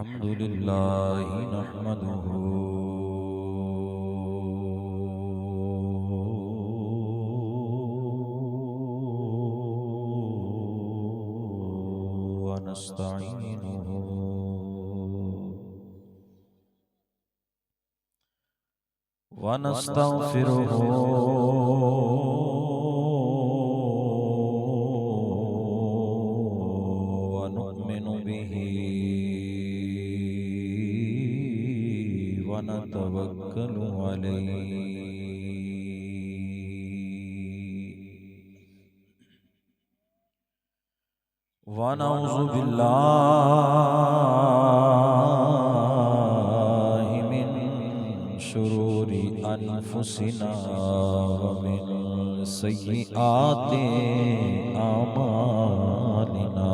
الحمد لله نحمده ونستعينه ونستغفره ونؤمن به ونتوكل عليه ونعوذ بالله من شرور أنفسنا ومن سيئات أعمالنا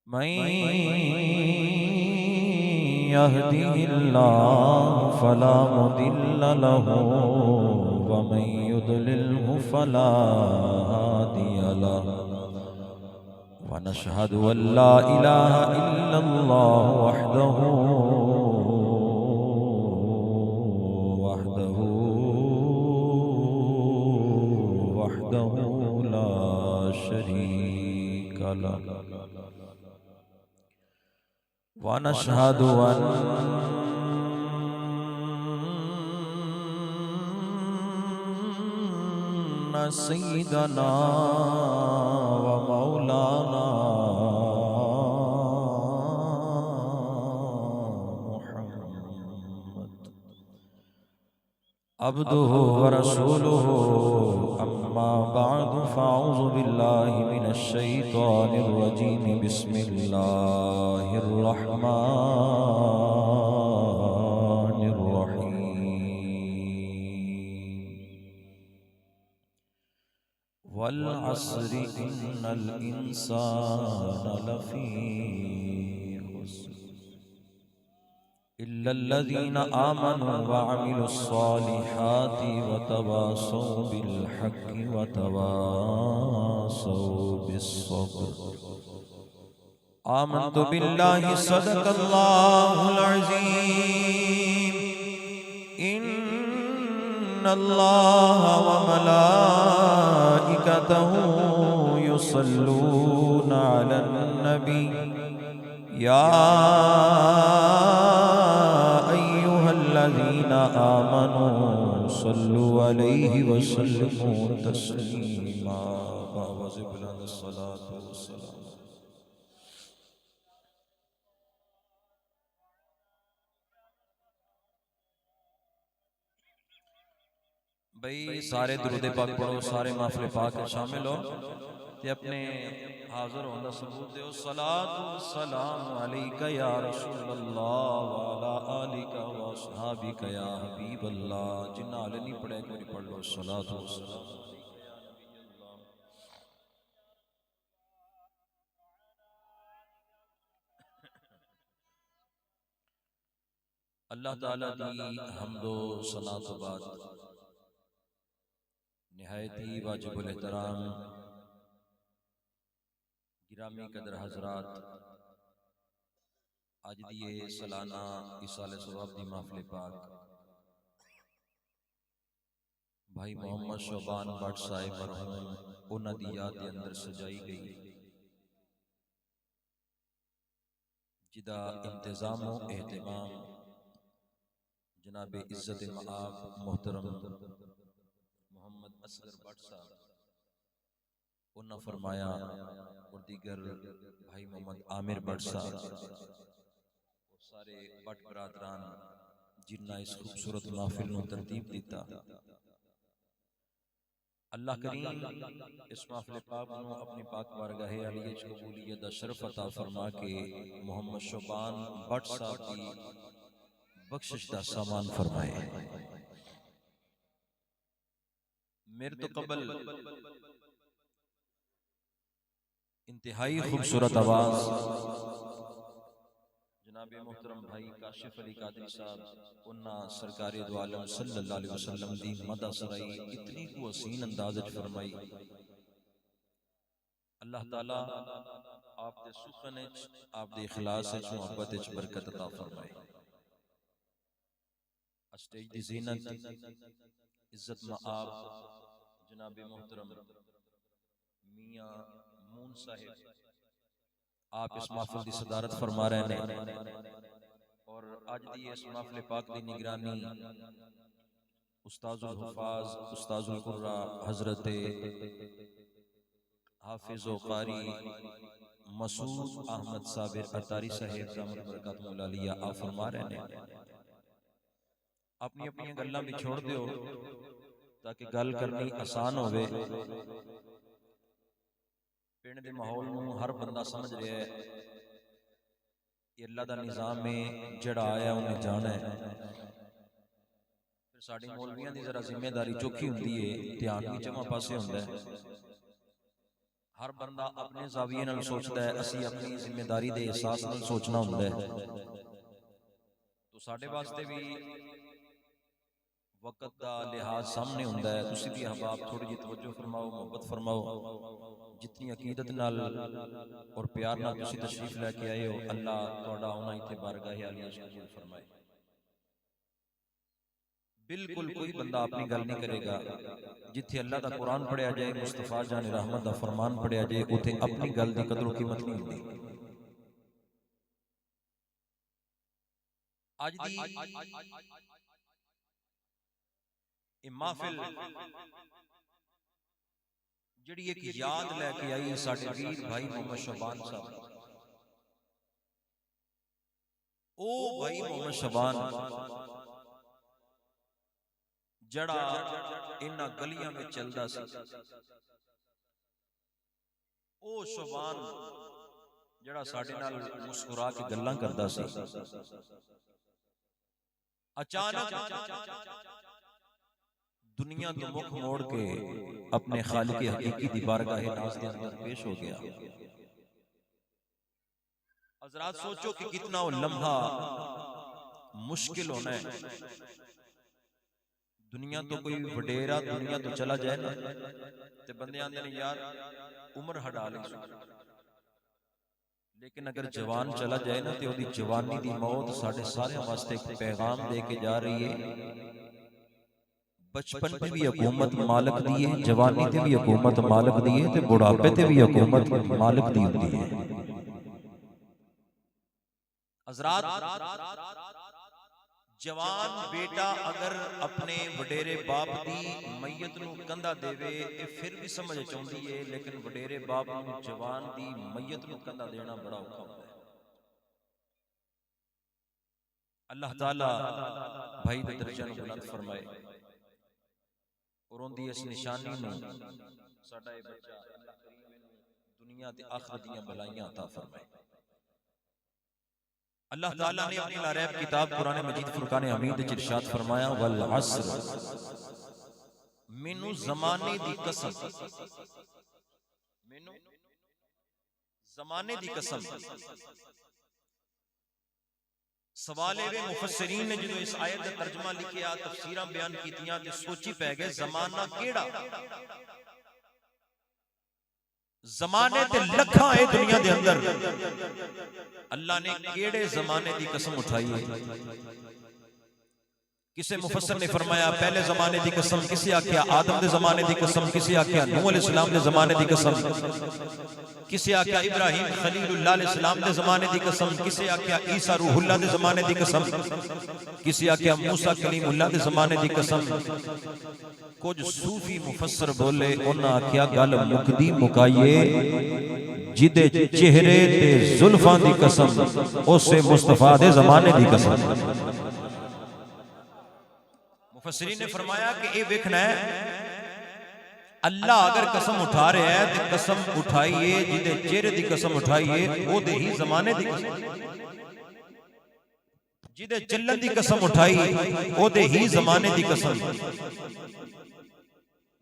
من يهده الله فلا مضل له ومن يضلله فلا هادي له ونشهد أن لا إله إلا الله وحده لا شريك له ونشهد أن سيدنا ومولانا محمد عبده ورسوله أما بعد فأعوذ بالله من الشيطان الرجيم بسم الله الرحمن الرحيم والعصر إن الإنسان لفي خسر إلا الذين آمنوا وعملوا الصالحات وتواصوا بالحق وتواصوا بالصبر آمنت بالله صدق الله العظيم إن الله وملائكته يصلون على النبي يا أيها الذين آمنوا صلوا عليه وسلموا تسليما الصلاة والسلام بھئی سارے درود پاک پڑھو، سارے محفل پاک شامل ہو تے اپنے حاضر ہوندہ ثبوت دیو صلاۃ والسلام علیکہ یا رسول اللہ وعلی آلک واصحابک یا حبیب اللہ جنہ علی نہیں پڑھے کوئی پڑھ لو صلاۃ والسلام اللہ تعالیٰ دی حمد و ثنا تو بعد نہایتی واجب الاحترام گرامی قدر حضرات آج دیئے سالانہ ایصال ثواب دی محفل پاک بھائی محمد شعبان بٹ صاحب مرحوم انہاں دی یاد دے اندر سجائی گئی جدا انتظام و اہتمام جناب عزت معاب محترم محمد اصغر بٹ صاحب انہاں فرمایا اور دیگر بھائی محمد عامر بٹ صاحب سارے بٹ برادران جنہ اس خوبصورت محفل نو ترتیب دیتا اللہ کریم اس محفل پاک نو اپنی پاک بارگاہ علیہ قبولیت دا شرف عطا فرما کے محمد شعبان بٹ صاحب کی بخشش دا سامان فرمائے میرے تو قبل انتہائی خوبصورت آواز جناب محترم بھائی کاشف علی قادری صاحب انہا سرکار دو عالم صلی اللہ علیہ وسلم دی مدہ سرائی اتنی کو حسین انداز فرمائی اللہ تعالی آپ دے سخن وچ آپ دے اخلاص وچ محبت وچ برکت عطا فرمائے. اسٹیج دی زینت عزت مآب جناب محترم میاں مون صاحب آپ اس محفل دی صدارت فرما رہے ہیں اور آج دی اس محفل پاک دی نگرانی استاذ الحفاظ استاذ القرآ حضرت حافظ و قاری مسعود احمد صابر اتاری صاحب دامت برکاتہ العالیہ آپ فرما رہے ہیں اپنی اپنی گلاں بھی چھوڑ دیو تاکہ گل کرنی آسان ہوئے. پنڈ دے ماحول نوں ہر بندہ سمجھ رہا ہے یہ اللہ دا نظام ہے جڑا آیا انہیں جانا ہے. پھر ساڈی مولویاں دی ذرا ذمہ داری چوکھی ہوندی ہے دھیان بھی جمع پاسے ہوندا ہے. ہر بندہ اپنے زاویے نال سوچدا ہے اسی اپنی ذمہ داری دے احساس نال سوچنا ہوندا ہے. تو ساڈے واسطے بھی وقت دا لحاظ سامنے ہوندا ہے. تسی بھی احباب تھوڑی جی توجہ فرماؤ محبت فرماؤ. جتنی عقیدت نال اور پیار نال تسی تشریف لے کے آئے ہو اللہ تہاڈا آنا ایتھے بارگاہ عالیہ قبول فرمائے. بالکل کوئی بندہ اپنی گل نہیں کرے گا. جتھے اللہ دا قرآن پڑھیا جائے مصطفیٰ جان رحمت دا فرمان پڑھیا جائے اوتھے اپنی گل دی قدر و قیمت نہیں ہوندی. اج دی محفل جڑی ایک یاد لے کے آئی ساڈے ویر بھائی محمد شعبان صاحب. او بھائی محمد شعبان جڑا انہاں گلیاں میں چلدا سی. او شعبان جڑا ساڈے نال مسکرا کے گلاں کردا سی. اچانک دنیا تو مکھ موڑ کے اپنے خالق حقیقی دی بارگاہ ناز کے اندر پیش ہو گیا. حضرات سوچو کہ کتنا وہ لمحہ مشکل ہونا ہے. دنیا تو کوئی وڈیرا دنیا تو چلا جائے نا تے بندے آندے نے یار عمر ہٹا لی سو. لیکن اگر جوان چلا جائے نا تے او دی جوانی دی موت ساڈے سارے واسطے ایک پیغام دے کے جا رہی ہے. بچپن تے بھی حکومت مالک دی ہے, جوانی تے بھی حکومت مالک دی ہے تے بڑھاپے تے بھی حکومت مالک دی ہوندی ہے. حضرات جوان بیٹا اگر اپنے وڈیرے باپ دی میت نو کندھا دے پھر بھی سمجھ چاہندی ہے, لیکن وڈیرے باپ نو جوان دی میت نو کندھا دینا بڑا اوکھا ہوندا ہے. اللہ تعالی بھائی دے درجہ نو بلند فرمائے اور ان دی اس نشانی نو ساڈا اے بچہ اللہ کریم دنیا تے آخرت دیاں بلائیاں عطا فرمائے. اللہ تعالیٰ نے اپنی لارب کتاب قرآن مجید فرقان حمید وچ ارشاد فرمایا والعصر مینو زمانے دی قسم, مینو زمانے دی قسم. سوال ہے مفسرین نے جدو اس آیت کا ترجمہ لکھیا تفسیراں بیان کیتیاں تے سوچی پہ گئے زمانہ کیڑا زمانے تے لکھاں اے دنیا دے اندر. اللہ نے کیڑے زمانے دی قسم اٹھائی ہے. کسے مفسر نے فرمایا پہلے زمانے دی قسم, کسے آکھیا آدم دے زمانے دی قسم, کسے آکھیا نوح علیہ السلام دے زمانے دی قسم, کسے آکھیا ابراہیم خلیل اللہ علیہ السلام دے زمانے دی قسم, کسے آکھیا عیسیٰ روح اللہ دے زمانے دی قسم, کسے آکھیا موسیٰ کلیم اللہ دے زمانے دی قسم. کچھ صوفی مفسر بولے انہاں آکھیا گل مکدی مکائیے جدے چہرے تے زلفاں دی قسم اسے مصطفیٰ دے زمانے دی قسم. مفسرین نے فرمایا کہ اے ویکھنا ہے اللہ اگر قسم اٹھا رہا ہے تو قسم اٹھائیے جدے چہرے دی قسم اٹھائیے او دے ہی زمانے دی قسم, جدے چلن دی قسم اٹھائیے او دے ہی زمانے دی قسم.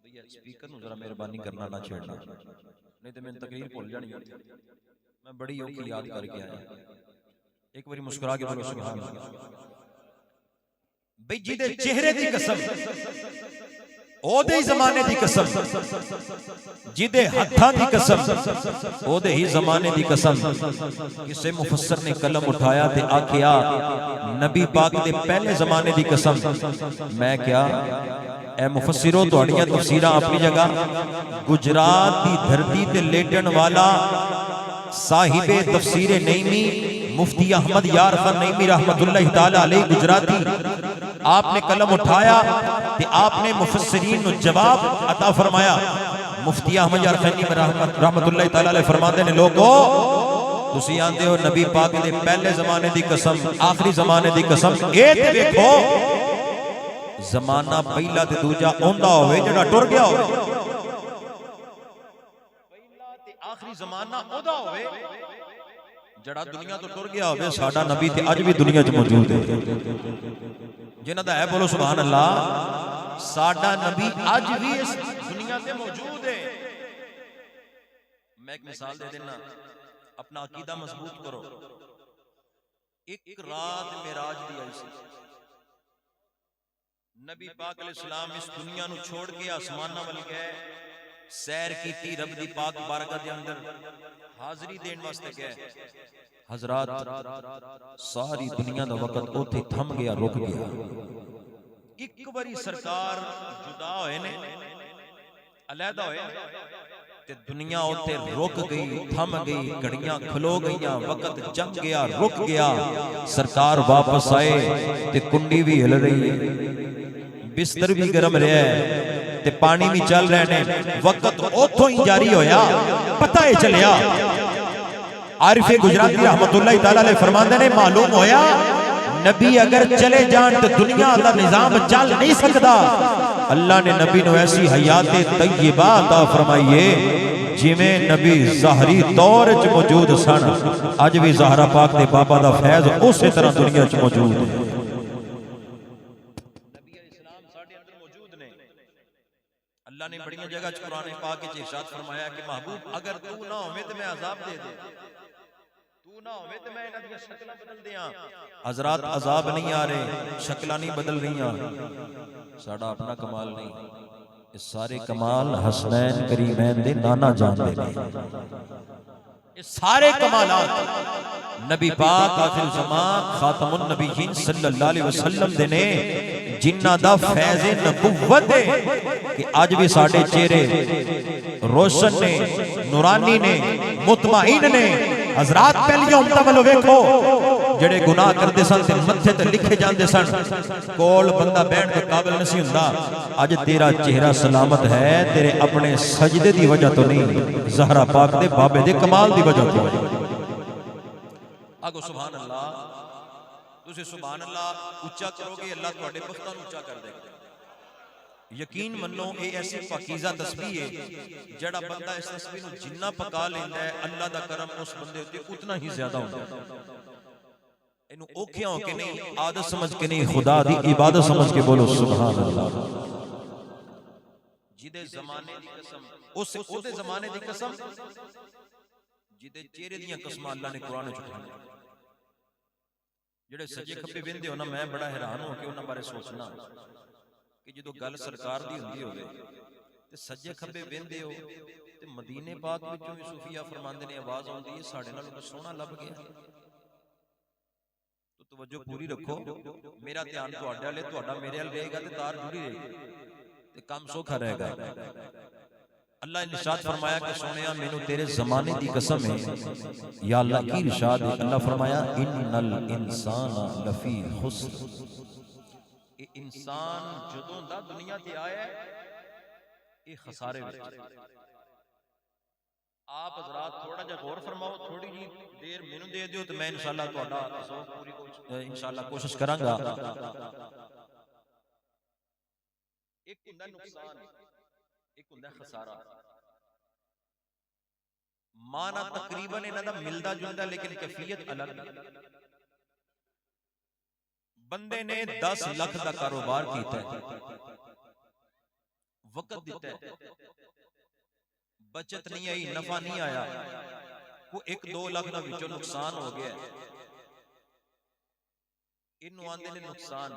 بھیا سپیکر نو ذرا مہربانی کرنا نہ چھیڑنا نہیں تو میں تقریر بھول جانی ہوتی. میں بڑی اوکھی یاد کر کے آیا. ایک باری مسکرا کے بولو سبحان اللہ. بھئی جدے چہرے دی قسم ਉਹਦੇ ਹੀ ਜ਼ਮਾਨੇ ਦੀ ਕਸਮ, ਜਿਹਦੇ ਹੱਥਾਂ ਦੀ ਕਸਮ, ਉਹਦੇ ਹੀ ਜ਼ਮਾਨੇ ਦੀ ਕਸਮ। ਕਿਸੇ ਮੁਫੱਸਰ ਨੇ ਕਲਮ ਉਠਾਇਆ ਤੇ ਆਖਿਆ ਨਬੀ ਪਾਕ ਦੇ ਪਹਿਲੇ ਜ਼ਮਾਨੇ ਦੀ ਕਸਮ। ਮੈਂ ਕਿਹਾ اے مفسروں تہاڈیاں تفسیراں اپنی جگہ، گجرات دی دھرتی تے لیٹن والا صاحب تفسیر نعیمی مفتی احمد یار خان نعیمی رحمت اللہ تعالی علیہ گجراتی، آپ نے قلم اٹھایا تے آپ نے مفسرین نو جواب عطا فرمایا۔ مفتی احمد یار خان نعیمی رحمت اللہ تعالی علیہ فرماتے نے لوگو تسی آندے ہو نبی پاک دے پہلے زمانے دی قسم، آخری زمانے دی قسم، اے تے دیکھو زمانہ پہلا تے دوجا اوندا ہوئے جڑا ٹر گیا ہوئے، پہلا تے آخری زمانہ اوندا ہوئے جڑا دنیا تو ٹر گیا ہوئے۔ ساڈا نبی تے اج بھی دنیا چ موجود ہے، جنہاں دا ہے بولو سبحان اللہ۔ ساڈا نبی اج بھی اس دنیا تے موجود ہے۔ میں ایک مثال دے دینا، اپنا عقیدہ مضبوط کرو۔ ایک رات معراج دی آئی سی، نبی پاک علیہ السلام اس دنیا نو چھوڑ کے آسمانہ ول گئے، سیر کیتی رب دی پاک بارگاہ دے اندر، حاضری دین واسطے گئے۔ حضرات ساری دنیا دا وقت اوتھے تھم گیا، رک گیا۔ ایک باری سرکار جدا ہوئے نے، علیحدہ ہوئے تے دنیا اوتھے رک گئی، تھم گئی، گھڑیاں کھلو گئیاں، وقت جم گیا، رک گیا۔ سرکار واپس آئے تے کنڈی بھی ہل رہی ہے، بستر بھی گرم رہا ہے تے پانی بھی چل رہے نے، وقت اوتھوں ہی جاری ہویا، پتہ ہی چلیا۔ عارف گجراتی رحمت اللہ تعالی علیہ فرماندے نے معلوم ہویا نبی اگر چلے جان تو دنیا دا نظام چل نہیں سکتا۔ اللہ نے نبی نو ایسی حیات طیبہ عطا فرمائیے جویں نبی ظاہری دور وچ موجود سن، اج بھی زہرا پاک دے بابا دا فیض اسی طرح دنیا وچ موجود ہے۔ اللہ نے بڑی جگہ قرآن پاک وچ ارشاد فرمایا کہ محبوب اگر تو نہ ہوے تے میں عذاب دے دے، تو نہ ہوے تے میں انہاں دی شکلاں بدل دیاں۔ حضرات عذاب نہیں آ رہے، شکلاں نہیں بدل رہیاں، ساڈا اپنا کمال نہیں، یہ سارے کمال حسنین کریمین دے نانا جان دے نے۔ یہ سارے کمالات نبی پاک آخر زمان خاتم النبیین صلی اللہ علیہ وسلم دے نے، جنہ دا فیض نبوت ہے کہ آج بھی ساڑھے چہرے روشن نے، نورانی نے، مطمئن نے۔ حضرات پہلی امتہ والو ویکھو جڑے گناہ کردے سن تے متھے تے لکھے جاندے سن، کول بندہ بیٹھ کے قابل نہیں ہوندا۔ آج تیرا چہرہ سلامت ہے تیرے اپنے سجدے دی وجہ تو نہیں، زہرا پاک دے بابے دے کمال دی وجہ تو ہے۔ آگو سبحان اللہ، تُسے سبحان اللہ اچھا کرو گے اللہ تواڈے بختاں نوں اچھا کر دے گا۔ یقین منو اے ایسی پاکیزہ تسبیح ہے جڑا بندہ اس تسبیح نو جنہ پکا لیندا ہے اللہ دا کرم اس بندے تے اتنا ہی زیادہ ہوندا ہے۔ اینو اوکھیاں ہو کے نہیں، عادت سمجھ کے نہیں، خدا دی عبادت سمجھ کے بولو سبحان اللہ۔ جدے زمانے دی قسم، اس دے زمانے دی قسم، جدے چہرے دیاں قسماں اللہ نے قرآن وچ اٹھائیاں۔ جڑے سجے کھبے ویندے ہو نا، میں بڑا حیران ہو کے انہاں بارے سوچنا کہ جدوں گل سرکار دی ہوندی ہوے تے سجے کھبے ویندے ہو تے مدینے پاک وچوں بھی صوفیاء فرماندے نے آواز آوندی ہے ساڈے نال سونا لب گیا۔ تو توجہ پوری رکھو، میرا دھیان تواڈے والے، تواڈا میرے ول رہے گا تے تار جڑی رہے گی تے کام سوکھا رہے گا۔ اللہ نے ارشاد فرمایا کہ سونیا مینوں تیرے زمانے دی قسم ہے، یا اللہ کی ارشاد ہے۔ اللہ فرمایا ان الانسان لفی خسر، انسان جدوں دا دنیا تے آیا ہے اے خسارے وچ۔ آپ حضرات تھوڑا جا غور فرماؤ، تھوڑی جی دیر مینوں دے دیو تے میں انشاءاللہ تہاڈا پوری انشاءاللہ کوشش کراں گا۔ ایک ہوندا نقصان، ایک ہوندا خسارہ۔ معنی تقریباً انہاں دا ملدا جلدا لیکن کیفیت الگ۔ بندے نے 10 لاکھ دا کاروبار کیتا ہے، وقت دیتا ہے، بچت نہیں آئی، نفع نہیں آیا، وہ 1-2 لاکھ دا وچوں نقصان ہو گیا ہے، انہوں آندے نے نقصان۔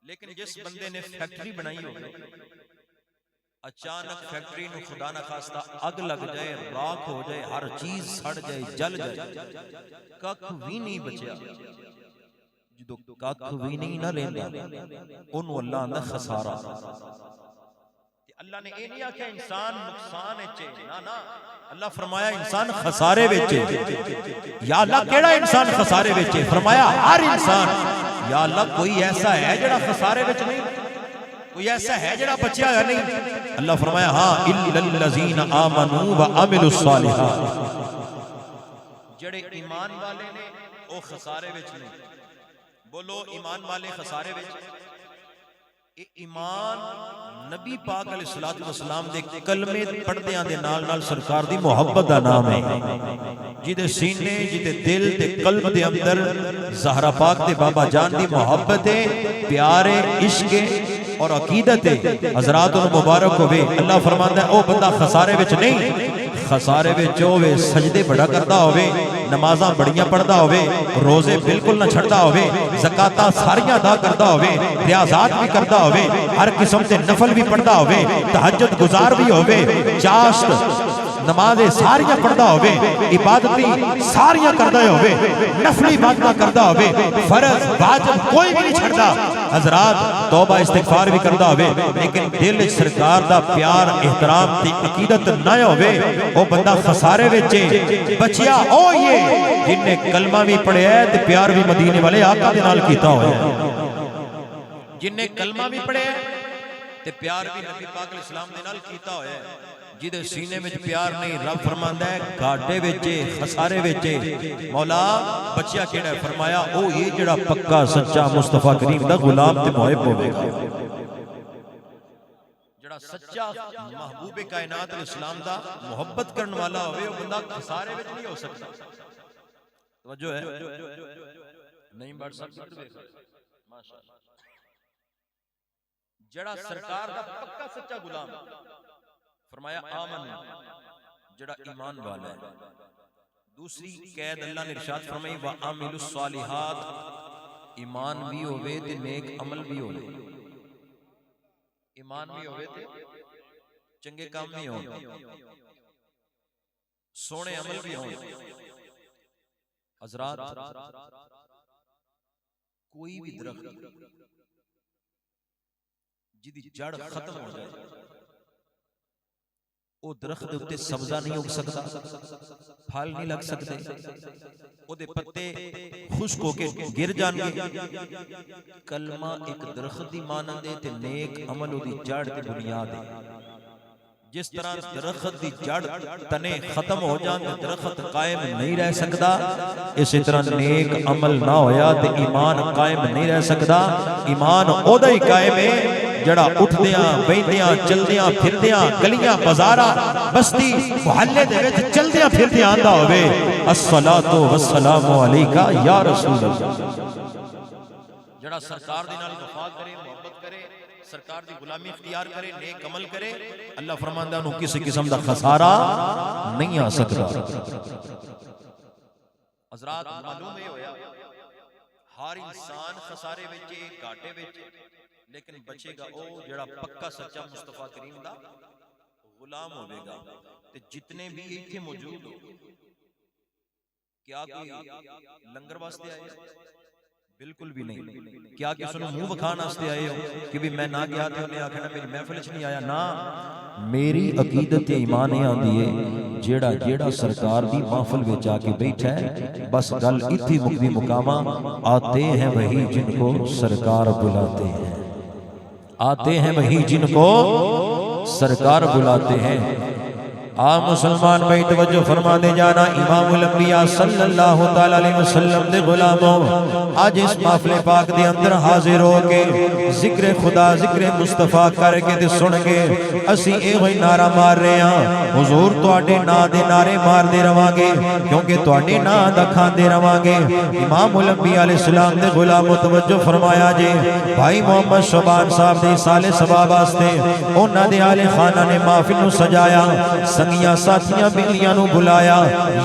لیکن جس بندے نے فیکٹری بنائی ہوگی، اچانک فیکٹری نو خدا نہ خواستہ اگ لگ جائے، راکھ ہو جائے، ہر چیز سڑ جائے، جل جائے، ککھ بھی نہیں بچیا، جدو ککھ بھی نہیں نہ رہندا اونوں اللہ آندا خسارہ۔ اللہ نے یہ نہیں آکھیا انسان نقصان وچ، نہ نہ، اللہ فرمایا انسان خسارے وچ۔ یا اللہ کیڑا انسان خسارے وچ؟ فرمایا ہر انسان۔ یا اللہ کوئی ایسا ہے جڑا خسارے وچ نہیں؟ کوئی ایسا ہے جڑا بچیا ہے نہیں؟ اللہ فرمایا ہاں الا الذین آمنوا وعملوا الصالحات، جڑے ایمان والے نے او خسارے وچ نہیں۔ بولو ایمان والے خسارے وچ؟ ایمان نبی پاک علیہ الصلوۃ والسلام دے کلمے پڑھدیاں دے نال نال سرکار دی محبت دا نام ہے، جدے سینے جدے دل تے قلب دے اندر زہرا پاک تے بابا جان دی محبت ہے، پیار ہے، عشق ہے اور عقیدت ہے۔ حضرات مبارک ہوئے، اللہ فرماندا ہے او بندہ خسارے وچ نہیں، خسارے وچ ہوے سجدے بڑا کردا ہوے، نمازاں بڑیاں پڑھدا ہوے، روزے بالکل نہ چھڑدا ہوے، زکاتاں ساریاں ادا کردا ہوے، ریاضات بھی کردا ہوے، ہر قسم دے نفل بھی پڑھدا ہوے، تہجد گزار بھی ہوے، چاشت نمازیں ساریاں پڑھدا ہوے، عبادتیں ساریاں کردا ہوے، نفلی عبادتاں کردا ہوے، فرض واجب کوئی بھی نہیں چھڑدا، حضرات توبہ استغفار بھی کردا ہوے، لیکن دل وچ سرکار دا پیار احترام تے عقیدت نہ ہوے، او بندہ خسارے وچ بچیا او یہ جن نے کلمہ بھی پڑھیا ہے تے پیار بھی مدینے والے آقا دے نال کیتا ہویا ہے، جن نے کلمہ بھی پڑھیا ہے تے پیار بھی نبی پاک علیہ السلام دے نال کیتا ہویا ہے۔ جدے سینے وچ پیار نہیں، رب فرماندا ہے گھاٹے وچ خسارے وچ مولا بچیا کیڑا ہے؟ فرمایا او یہ جڑا پکا سچا مصطفیٰ کریم دا غلام تے محب ہوے گا، جڑا سچا محبوب کائنات علیہ السلام دا محبت کرن والا ہوے، او بندہ خسارے وچ نہیں ہو سکتا۔ توجہ ہے؟ نہیں بڑھ سکتا۔ ماشاءاللہ، جڑا سرکار دا پکا سچا غلام، فرمایا آمن، جڑا ایمان والا ہے۔ دوسری قید اللہ نے ارشاد فرمائی وَعَمِلُوا الصَّالِحَاتِ، ایمان بھی ہوئے تے نیک عمل بھی ہوئے، ایمان بھی ہوئے تے چنگے کام بھی ہوئے، سونے عمل بھی ہوئے۔ حضرات کوئی بھی درخت جدی جڑ ختم ہو جائے او درخت دے اُتے سبزہ نہیں اگ سکتا، پھل نہیں لگ سکتے، او دے پتے خشک ہو کے گر جان گے۔ کلمہ ایک درخت دی مانند ہے تے نیک عمل او دی جڑ تے بنیاد ہے۔ جس طرح درخت دی جڑ تنے ختم ہو جان تے درخت قائم نہیں رہ سکتا، اسی طرح نیک عمل نہ ہویا تے ایمان قائم نہیں رہ سکتا۔ ایمان او دا ہی قائم ہے جڑا اٹھدیاں بیٹھدیاں چلدیاں پھردیاں گلیاں بازاراں بستی محلے دے وچ چلدیاں پھردیاں آندا ہوے الصلاۃ والسلام علیکا یا رسول اللہ، جڑا سرکار دے نال وفا کرے، محبت کرے، سرکار دی غلامی اختیار کرے، نیک عمل کرے، اللہ فرماندا انہوں کسی قسم دا خسارہ نہیں آ سکتا۔ حضرات معلوم ہے ہویا ہر انسان خسارے وچ گھاٹے وچ، لیکن بچے گا او جڑا پکا سچا مصطفیٰ کریم دا غلام ہوئے گا۔ تے جتنے بھی ایتھے موجود ہو، کیا کوئی لنگر واسطے آئے؟ بالکل بھی نہیں۔ کیا کہ سنو منہ وکھان واسطے آئے ہو کہ بھی میں نہ گیا تے انہیں آکھنا میری محفل وچ نہیں آیا؟ نا، میری عقیدت ایمان یہ آندی ہے جیڑا جیڑا سرکار دی محفل وچ آ کے بیٹھا ہے، بس گل اتھی مکدی مقامہ آتے ہیں وہی جن کو سرکار بلاتے ہیں، آتے ہیں وہی جن کو سرکار بلاتے ہیں۔ آپ مسلمان بھائی توجہ فرما دے جانا، امام الانبیاء صلی اللہ تعالی علیہ وسلم دے غلاموں، آج اس محفل پاک دے اندر حاضر ہو کے ذکر خدا ذکر مصطفیٰ کر کے تے سن کے اسی اے ہوئی نعرہ مار رہے ہیں، حضور تواڈے نام دے نعرے مار دے رواں گے، کیونکہ تواڈے نام دا کھاندے رواں گے۔ امام الانبیاء علیہ السلام دے غلاموں توجہ فرمایا جے، بھائی محمد شعبان صاحب دے سال ثواب واسطے انہاں دے آل خانہ نے محفل نو سجایا، سنگیاں ساتھیاں بیلیاں نو بلایا،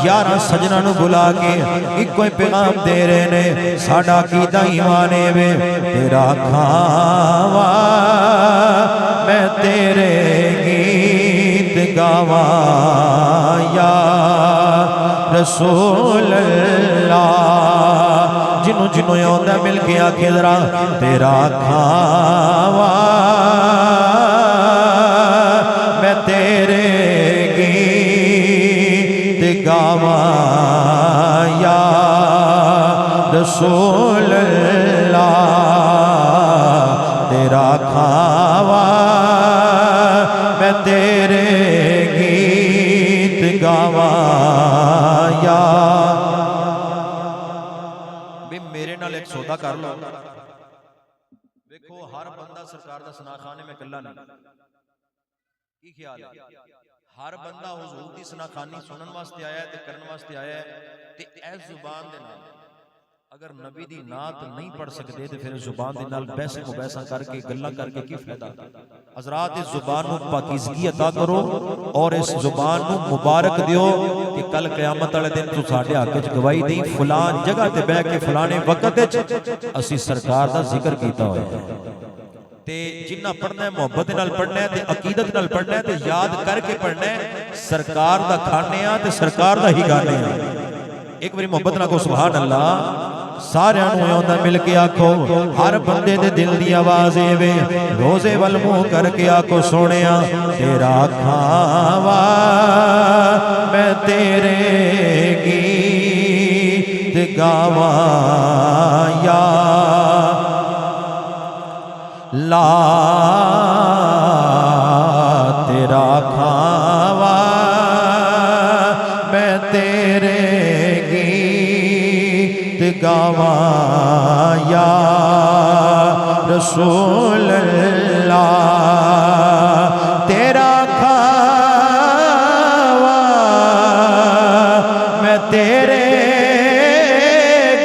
یاراں سجناں نو بلا کے ایک کوئی پیغام دے رہے نے، ساڈا عقیدہ ایمان وے تیرا کھاوا میں تیرے گاواں یا رسول اللہ جنوں جنوں آندا مل کے آکھے ذرا تیرا کھاواں میں تیرے گیت گاواں یا رسول اللہ تیرا کھاواں میں تیرے گیت گاواں یا بھی میرے نال ایک سودا کر لو دیکھو ہر بندہ سرکار دا ثنا خانے میں کلا نہیں کی خیال ہے ہر بندہ حضور دی ثنا خانی سنن واسطے آیا ہے تے کرن واسطے آیا ہے تے اے زبان دے نال اگر نبی دی نعت نہیں پڑھ سکتے تو پھر زبان دے نال بحث مباحثہ کر کے گلاں کر کے کی فائدہ حضرات اس زبان نو پاکیزگی عطا کرو اور اس زبان نو مبارک دیو کہ کل قیامت والے دن تو ساڈے حق وچ گواہی دیں فلان جگہ تے بیٹھ کے فلانے وقت وچ اسی سرکار دا ذکر کیتا ہویا ہے تے جنہ پڑھنا ہے محبت نال پڑھنا ہے تے عقیدت نال پڑھنا ہے تے یاد کر کے پڑھنا ہے سرکار دا کھانے ہاں تے سرکار دا ہی گانے ہاں ایک باری محبت نال کو سبحان اللہ سارے انہوں آندا مل کے آکھو ہر بندے دے دل دی آواز وے روزے ول منہ کر کے آکھو سونیا تیرا کھاواں میں تیرے گیت گاواں یا لا تیرا کھاواں میں تیرے گاواں یا رسول اللہ تیرا کھاواں میں تیرے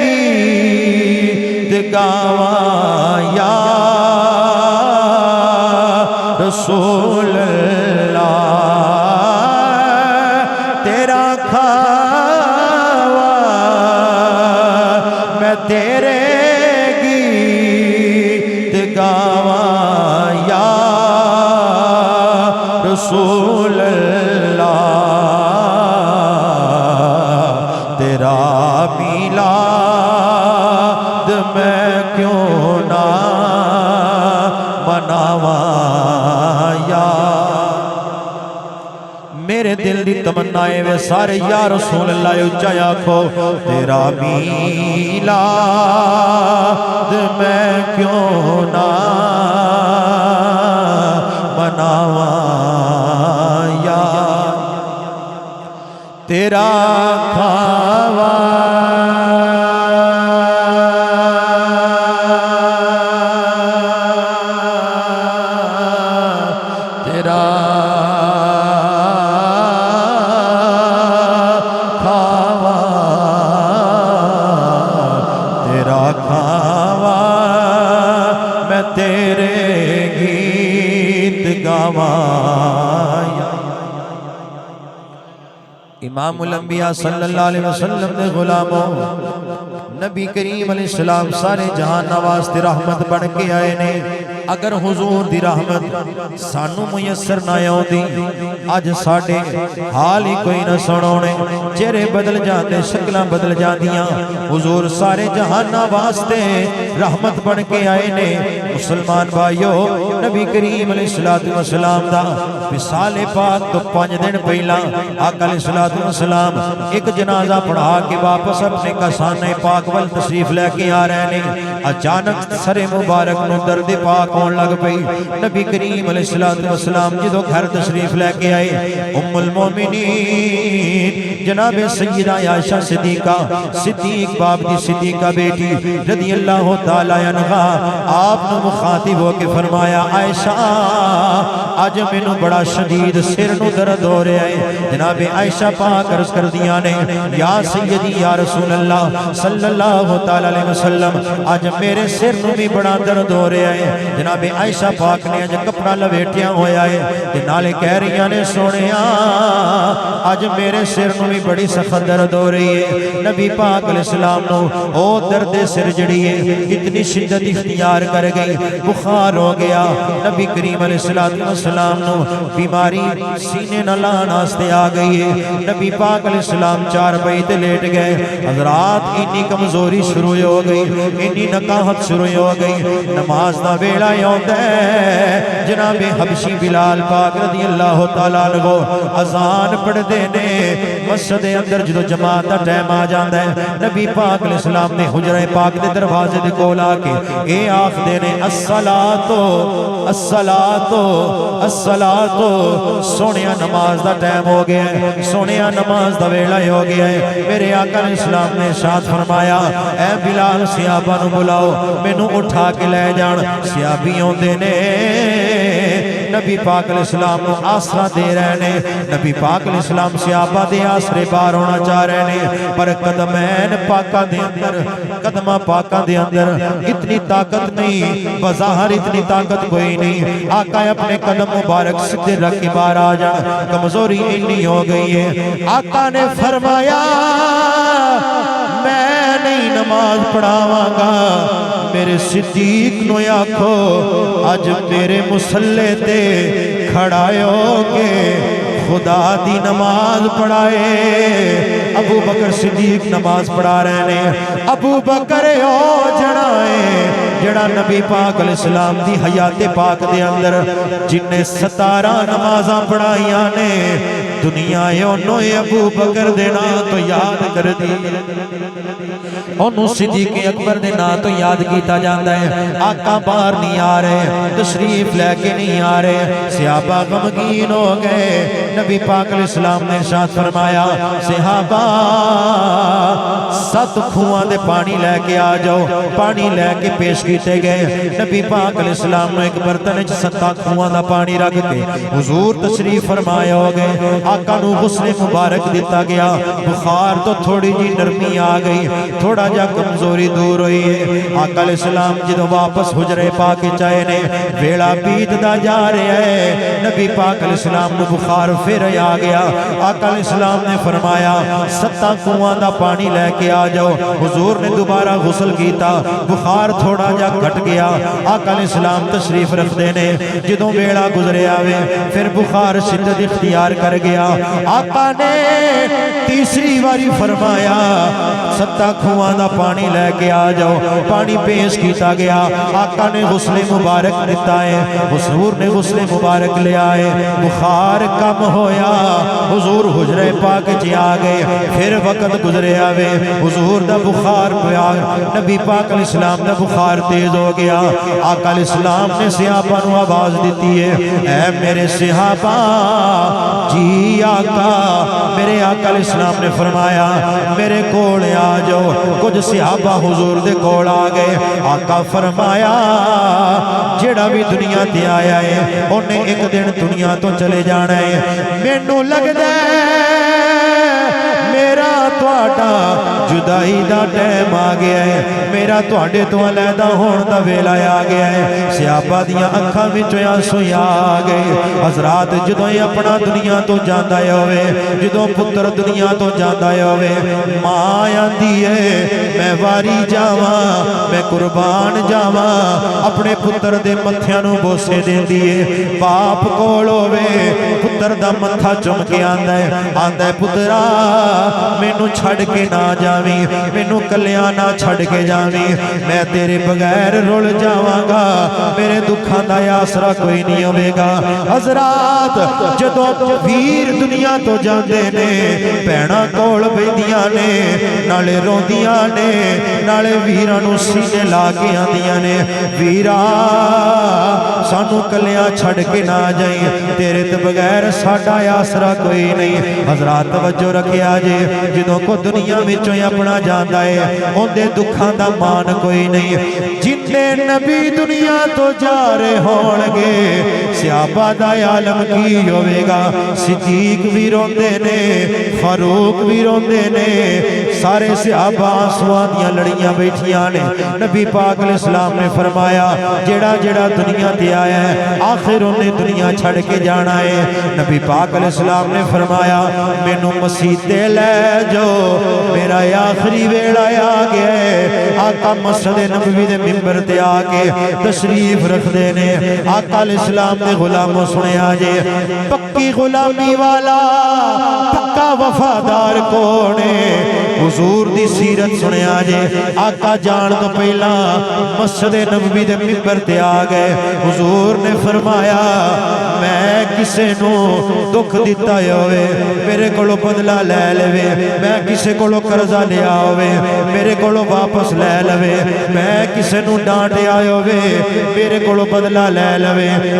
گیت گاواں یا رسول اللہ تیرا تیرے گیت گاواں یا رسول اللہ تیرا میلاد میں کیوں نہ مناواں یا میرے دل دی تمنا ہے وے سارے یا رسول اللہ اچھا آکھو تیرا میلاد میں کیوں نہ مناواں یا تیرا کھاواں امام الانبیاء صلی اللہ علیہ وسلم دے غلاموں نبی کریم علیہ السلام سارے جہان واسطے رحمت بن کے آئے نے اگر حضور دی رحمت سانو میسر نہ آوندی اج ساڈے حال ہی کوئی نہ سنونے چہرے بدل جاندے شکلاں بدل جاندیاں حضور سارے جہان واسطے رحمت بن کے آئے نے مسلمان بھائیو نبی کریم علیہ السلام دا وصال پاک تو 5 دن پہلا آقا علیہ السلام ایک جنازہ پڑھا کے واپس اپنے کسانہ پاک ول تشریف لے کے آ رہے نے اچانک سر مبارک نو درد پاک ہون لگ پئی نبی کریم علیہ السلام جدو گھر تشریف لے کے آئے ام المومنین جناب سیدہ عائشہ صدیقہ صدیق باب دی صدیقہ بیٹی رضی اللہ تعالی عنہا آپ نے مخاطب ہو کے فرمایا عائشہ آج میں بڑا شدید سر نو درد ہو رہا ہے جناب عائشہ پاک عرض کر دیا نے یا سیدی یا رسول اللہ صلی اللہ تعالی علیہ وسلم آج میرے سر نو بھی بڑا درد ہو رہا ہے جناب عائشہ پاک نے آج کپڑا لویٹیاں ہویا ہے کہ نالے کہہ رہی نے سونے آج میرے سر نو بھی بڑی سخت درد ہو رہی ہے. نبی پاک علیہ السلام نو او درد سر جڑی ہے اتنی شدت اختیار کر گئی, بخار ہو گیا. نبی کریم علیہ السلام نو بیماری سینے نہ لان آستے آ گئی ہے. نبی پاک علیہ السلام چار پئی تے لیٹ گئے. حضرات انی کمزوری شروع ہو گئی, انی نکاہت شروع ہو گئی. نماز دا ویلا آندا ہے, جناب حبشی بلال پاک رضی اللہ تعالیٰ عنہ اذان پڑھدے نے. مسجد اندر جدو جماعت دا ٹائم آ جاندا ہے, نبی پاک علیہ السلام نے حجرہ پاک دے دروازے دے کول آ کے اے آکھدے نے الصلاۃ الصلاۃ الصلاۃ, سونیا نماز دا ٹائم ہو گیا ہے, سونیا نماز دا ویلا ہو گیا ہے. میرے آقا علیہ السلام نے ارشاد فرمایا اے بلال صحابہ نو بلاؤ, مینوں اٹھا کے لے جان. صحابی اوندے نے نبی پاک علیہ السلام نو آسرا دے رہے نے. نبی پاک علیہ السلام صحابہ دے آسرے بار ہونا چاہ رہے نے, پر قدمین پاکاں دے اندر, قدمہ پاکاں دے اندر اتنی طاقت نہیں, بظاہر اتنی طاقت کوئی نہیں. آقا اپنے قدم مبارک سدھے رکھ کے باہر آ جان, کمزوری اتنی ہو گئی ہے. آقا نے فرمایا میں نہیں نماز پڑھاواں گا, میرے صدیق نو آکھو اج میرے مصلے تے کھڑائے ہو کے خدا دی نماز پڑھائے. ابو بکر صدیق نماز پڑھا رہے ہیں. ابو بکر او جڑائے جڑا نبی پاک علیہ السلام دی حیات پاک دے اندر جن نے 17 نمازاں پڑھائیاں نے, دنیا انہوں ابو بکر دے نام تو یاد کر دی, انہوں صدیق اکبر دے نام تو یاد کیتا جاندہ ہے. آقا باہر نہیں آ رہے, تشریف لے کے نہیں آ رہے. صحابہ غمگین ہو گئے. نبی پاک علیہ السلام نے ارشاد فرمایا صحابہ 7 کھوان دے پانی لے کے آ جاؤ. پانی لے کے پیش کیتے گئے. نبی پاک علیہ السلام نے ایک برتن 7 کھوان دا پانی رکھ کے حضور تشریف فرمائے ہو گئے. آقا نو غسل مبارک دیتا گیا. بخار تو تھوڑی جی نرمی آ گئی, تھوڑا جا کمزوری دور ہوئی ہے. آقا علیہ السلام جدو واپس حجرے پاک چائے نے, ویلا بیت دا جا رہے ہیں. نبی پاک علیہ السلام نو بخار پھر آ گیا. آقا علیہ السلام نے فرمایا 7 کنواں دا پانی لے کے آ جاؤ. حضور نے دوبارہ غسل کیتا, بخار تھوڑا جا گھٹ گیا. آقا علیہ السلام تشریف رکھ دینے, جدوں ویلا گزرے آوے پھر بخار شدت اختیار کر گیا. آقا نے تیسری باری فرمایا 7 کھواں دا پانی لے کے آ جاؤ. پانی پیش کیتا گیا. آقا نے غسل مبارک دیتا ہے. حضور نے غسل مبارک لے آئے. بخار کم ہویا, حضور حجرے پاک جی آ گئے. پھر وقت گزرے آوے, حضور دا بخار پیا. نبی پاک علیہ السلام دا بخار تیز ہو گیا. آقا علیہ السلام نے صحابہ نو آواز دیتی ہے اے میرے صحابہ جی آقا. میرے آقا علیہ السلام نے فرمایا میرے کول آ جاؤ. کچھ صحابہ حضور دے کول آ گئے. آقا فرمایا جیڑا بھی دنیا تے آیا ہے انہیں ایک دن دنیا تو چلے جانا ہے. مینوں لگدا میرا تواڈا جدائی دا ٹائم آ گیا ہے, میرا تواڈے تو علیحدہ ہون دا ویلا آ گیا ہے. صحابہ دیاں اکھاں وچوں آنسو آ گئے. حضرات جدوں اپنا دنیا تو جاندا ہوئے, جدوں پتر دنیا تو جاندا ہوئے, ماں آندی ہے میں واری جاواں, میں قربان جاواں. اپنے پتر دے متھیاں نو بوسے دیندی ہے. باپ کول ہوے پتر دا متھا چوم کے آندا ہے پترا مینوں چھڑ کے نہ جاویں, مینوں کلیاں نہ چھڑ کے جاویں, میں تیرے بغیر رول جاواں گا, میرے دکھاں دا آسرا کوئی نہیں ہوے گا. حضرات جدوں ویر دنیا تو جاندے نے, بھیڑاں کول بیندیاں نے, نالے روندیاں نے, نالے ویراں نو سینے لا کے آندیاں نے ویرا سانو کلیاں چھڑ کے نہ جائیں, تیرے تے بغیر ساڈا آسرا کوئی نہیں. حضرات توجہ رکھیا جے, جدوں کو دنیا وچوں اپنا جاندا ہے اوندے دکھاں دا مان کوئی نہیں. جتنے نبی دنیا تو جا رہے ہون گے صحابہ دا عالم کی ہوے گا. صدیق بھی روندے نے, فاروق بھی روندے نے, سارے صحابہ آنسواں دیاں لڑیاں بیٹھیاں نے نبی پاک علیہ السلام نے فرمایا جیڑا جیڑا دنیا تے آیا ہے آخر انہیں دنیا چھڑ کے جانا ہے نبی پاک علیہ السلام نے فرمایا مینوں مسیح تے لے جو میرا آخری ویڑا آ گیا ہے آقا مسجد نبوی دے منبر تے آ کے تشریف رکھ دے نے آقا علیہ السلام دے غلاموں سنے آجے پکی غلامی والا پکا وفادار کونے حضور دی سیرت سنے آجے آقا جان تو پہلا مسجد نبوی دے منبر تے آ گئے حضور نے فرمایا میں کسے نو دکھ دیتا ہوئے میرے کولو بدلہ لے لے میں کسے کولو قرضہ لیا ہوئے میرے کولو واپس لے لے میں کسے نو ڈانٹے آئے ہوئے میرے کولو بدلہ لے لے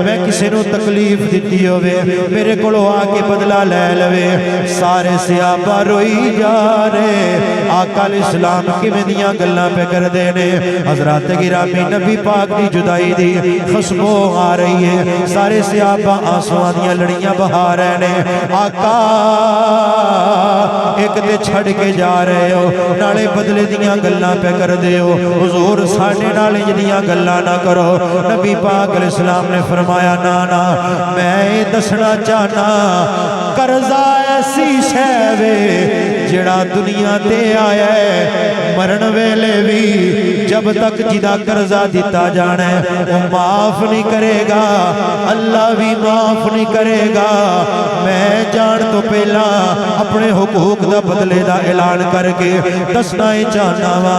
میں کسے نو تکلیف دیتی ہوئے میرے کولو آکے بدلہ لے لے سارے صحابہ روئی جا رہے آقا علیہ السلام کی میں دیاں گلہ پہ کر دینے حضرات گرامی نبی پاک دی جدائی دی خشبو آ رہی ہے سارے صحابہ آنسواں دیاں لڑیاں بہا رہے نے آقا ایک تے چھڑ کے جا رہے ہو نالے بدلے دیاں گلہ پہ کر دے ہو حضور ساڑھے نالے جدیاں گلہ نہ کرو نبی پاک علیہ السلام نے فرمایا نانا میں دسنا چاہنا قرضہ ایسی شہوے جڑا دنیا تے آیا ہے مرن ویلے بھی جب تک جدا قرضہ دیتا جانا ہے وہ معاف نہیں کرے گا اللہ بھی معاف نہیں کرے گا میں جان تو پہلا اپنے حقوق دا بدلے دا اعلان کر کے دسنا ہی چاہنا وا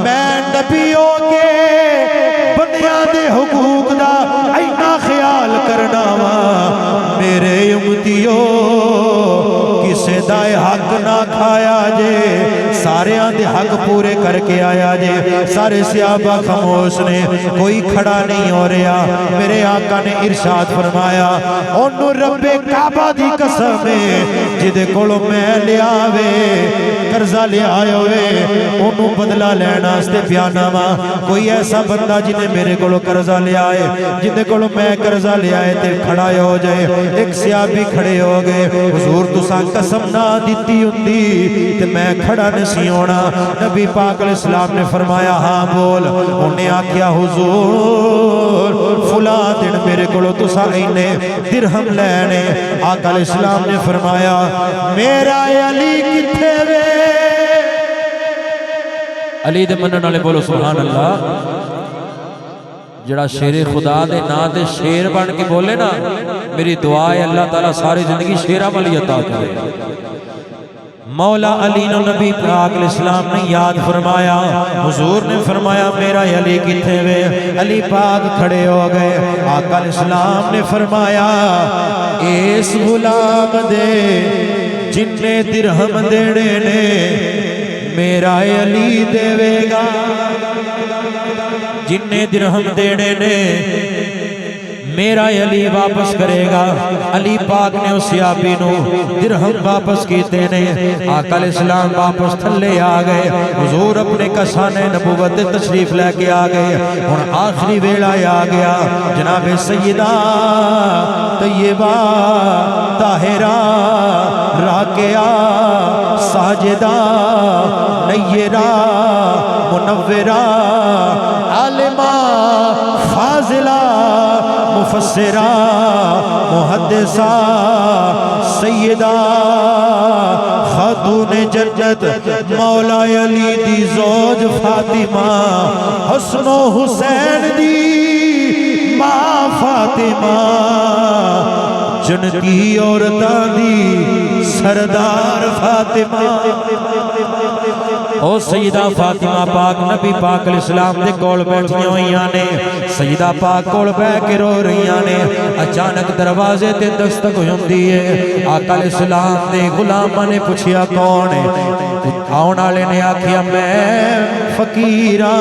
میں نبیوں کے بندیاں دے حقوق دا اینا خیال کرنا وا میرے امتیوں کسے دائے حق نہ کھایا جے سارے آندے حق پورے کر کے آیا جے سارے صحابہ خاموش نے کوئی کھڑا نہیں ہو رہا میرے آقا نے ارشاد فرمایا انہوں رب کعبہ دی قسم ہے جدے کولو میں لیا وے قرضہ لیا ہوئے انہوں بدلہ لینا استے پیانا ماں کوئی ایسا بندہ جنہیں میرے کولو قرضہ لیا ہے جدے کولو میں قرضہ لیا ہے تے کھڑا ہو جائے ایک صحابی کھڑے ہو گئے حضور تساں قسم نہ دیتی ہوندی تے میں کھڑا نسی ہونا نبی پاک علیہ السلام نے فرمایا ہاں بول انہیں آکیا حضور فلاں دن میرے کولو تساں اینے درہم لینے آقا علیہ السلام نے فرمایا میرا علی کتھے وے علی دے منن والے بولو سبحان اللہ جڑا شیر خدا دے نا دے شیر بن کے بولے نا میری دعا ہے اللہ تعالیٰ ساری زندگی شیرہ والی عطا کرے مولا علی نے نبی پاک علیہ السلام نے یاد فرمایا حضور نے فرمایا میرا علی کتھے وے علی پاک کھڑے ہو گئے آقا علیہ السلام نے فرمایا اس غلام دے جن نے درہم دینے نے میرا علی دے گا جن نے درہم دینے نے میرا علی واپس کرے گا علی پاک نے اس صحابی نو درہم واپس کیتے نے آقا علیہ السلام واپس تھلے آ گئے حضور اپنے کسانے نبوت تشریف لے کے آ گئے اور آخری ویلا آ گیا جناب سیدہ طیبہ طاہرہ راکعہ ساجدہ نیرہ منورہ عالمہ فاضلہ مفسرہ محدثہ سیدہ خاتون جنت مولا علی دی زوج فاطمہ حسن و حسین دی ماں فاطمہ جنتی عورتاں دی سردار فاطمہ او سیدہ فاطمہ پاک نبی پاک علیہ السلام دے کول بیٹھیاں ہوئیاں نے سیدہ پاک کول بیٹھ کے رو رہیاں نے اچانک دروازے تے دستک ہوندی ہے آقا علیہ السلام دے غلاماں نے پوچھیا کون ہے آن والے نے آکھیا میں فقیراں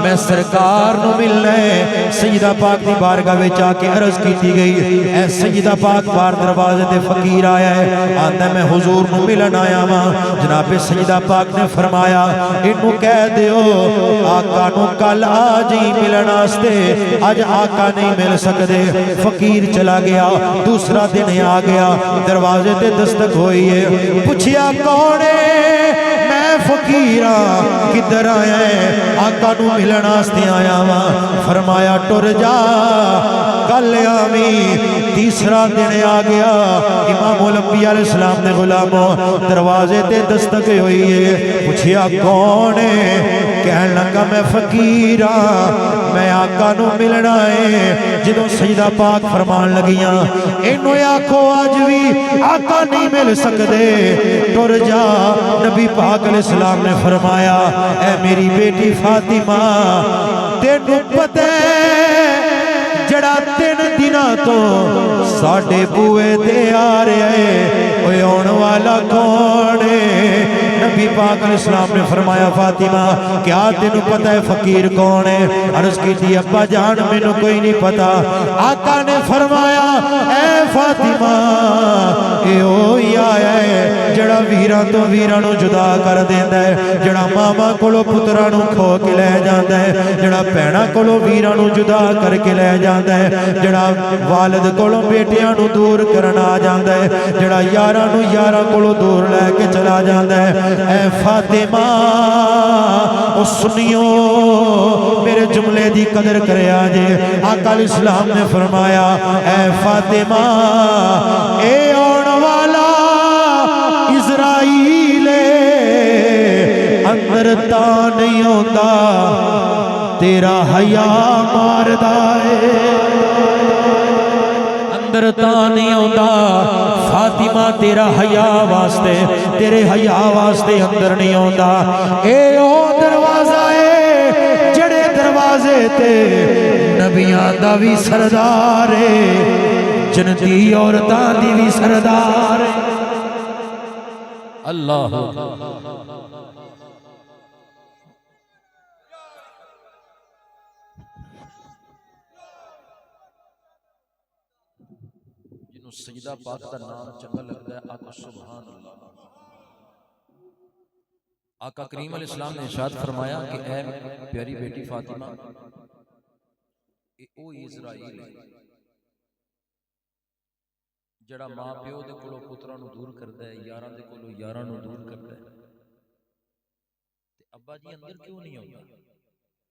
میں سرکار نو ملنا ہے سیدہ پاک دی بارگاہ وچ آ کے عرض کیتی گئی اے سیدہ پاک بار دروازے تے فقیر آیا ہے آندا میں حضور نو ملن آیا ہاں جناب سیدہ پاک نے فرمایا انہوں کہہ دیو آقا نو کل آج ہی ملن واسطے اج آقا نہیں مل سکدے فقیر چلا گیا دوسرا دن آ گیا دروازے تے دستک ہوئی ہے پوچھیا کون ہے میں فقیرا کدھر آیا ہے؟ آقا نو ملن واسطے آیا وا۔ فرمایا ٹر جا کل آویں۔ تیسرا دن آ گیا، امام الانبیاء علیہ السلام نے غلاموں دروازے تے دستک ہوئی ہے۔ پوچھیا کون ہے؟ کہن لگا میں فقیر ہاں، میں آقا نو ملنا ہے۔ جدوں سجدہ پاک فرمان لگیاں اینو آکھو اج بھی آقا نہیں مل سکدے، ٹر جا۔ نبی پاک علیہ السلام نے فرمایا اے میری بیٹی فاطمہ، تینو پتہ ہے جڑا 3 دناں تو ساڈے بوئے تے آ رہا ہے، اوے آن والا کون ہے؟ نبی پاک علیہ السلام نے فرمایا فاطمہ کیا تینوں پتہ ہے فقیر کون ہے؟ عرض کی تھی ابا جان مینوں کوئی نہیں پتا۔ آقا نے فرمایا اے فاطمہ اے ہوئی آیا ہے جڑا ویراں تو ویراں نو جدا کر دیندا ہے، جڑا ماما کولو پتراں نو کھو کے لے جاندا ہے، جڑا بہناں کولو ویراں نو جدا کر کے لے جاندا ہے، جڑا والد کولو بیٹیاں نو دور کرن آ جاندا ہے، جڑا یاراں نو یاراں کولو دور لے کے چلا جاندا ہے۔ اے فاطمہ او سنیو میرے جملے دی قدر کرے آجے۔ آقا علیہ السلام نے فرمایا اے فاطمہ اے آن والا اسرائیل اندر تا نہیں ہوندا، تیرا حیا ماردا ہے، اندر تا نہیں ہوندا۔ فاطمہ تیرا حیا واسطے، تیرے حیا واسطے اندر نہیں ہوندا۔ اے او دروازہ ہے جڑے دروازے تے نبیاں دا بھی سردار ہے، جنتی عورتاں دی بھی سردار ہے۔ اللہ جنہوں سجدہ پاک دا نام چنگا لگتا ہے آقا سبحان اللہ۔ آقا کریم علیہ السلام نے ارشاد فرمایا کہ اے پیاری بیٹی فاطمہ او اسرائیل ہے جڑا ماں پیو دے کولو پتراں نو دور کردا ہے، یاراں دے کولو یاراں نو دور کردا ہے۔ تے ابا جی اندر کیوں نہیں آوندا؟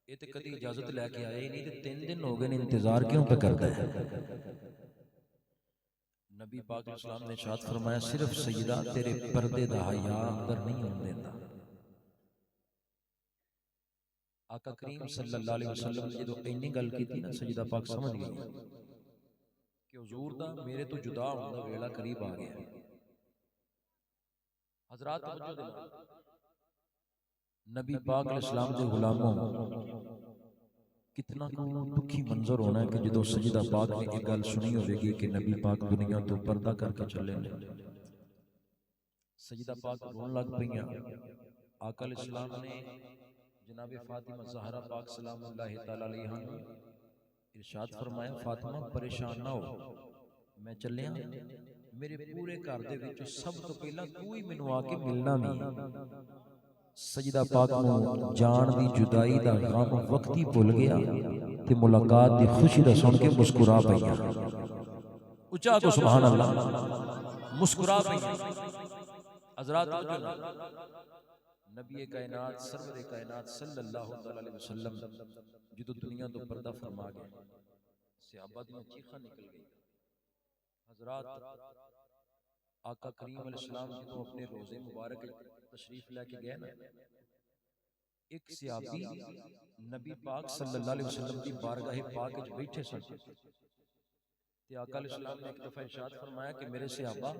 اے تے کدی اجازت لے کے آئے نہیں تے 3 دن ہو گئے انتظار کیوں پہ کردا ہے؟ نبی پاک علیہ السلام نے ارشاد فرمایا صرف سیدہ تیرے پردے دا حیا اندر نہیں ہون دیندا۔ آقا کریم صلی اللہ علیہ وسلم نے جدو اینی گل کیتی نا سجدہ پاک سمجھ گئی کہ حضور دا میرے تو جدا ہون دا ویلا قریب آ گیا۔ حضرات توجہ دلاؤ، نبی پاک علیہ السلام دے غلاموں کتنا دکھی منظر ہونا ہے کہ جدو سجدہ پاک نے ایک گل سنی ہوئے گی کہ نبی پاک دنیا تو پردہ کر کے چلے نے۔ سجدہ پاک رون لگ پئیاں۔ آقا علیہ السلام نے جناب فاطمہ زہرا پاک سلام اللہ تعالی علیہ ارشاد فرمایا فاطمہ پریشان نہ ہو، میں چلیاں، میرے پورے گھر دے وچ سب تو پہلا تو ہی مینوں آ کے ملنا نہیں۔ سجدہ پاک نو جان دی جدائی دا غم وقتی بھول گیا تے ملاقات دی خوشی دا سن کے مسکرا پئیاں۔ اچھا کو سبحان اللہ، مسکرا پئیاں۔ حضرات نبی کائنات سرور کائنات صلی اللہ علیہ وسلم جدو دنیا تو پردہ فرما گئے، صحابہ دی چیخاں نکل گئی۔ حضرات آقا کریم علیہ السلام جدو اپنے روزے مبارک تشریف لے کے گئے نا، ایک صحابی نبی پاک صلی اللہ علیہ وسلم کی بارگاہ پاک وچ بیٹھے سن تے آقا علیہ السلام نے ایک دفعہ ارشاد فرمایا کہ میرے صحابہ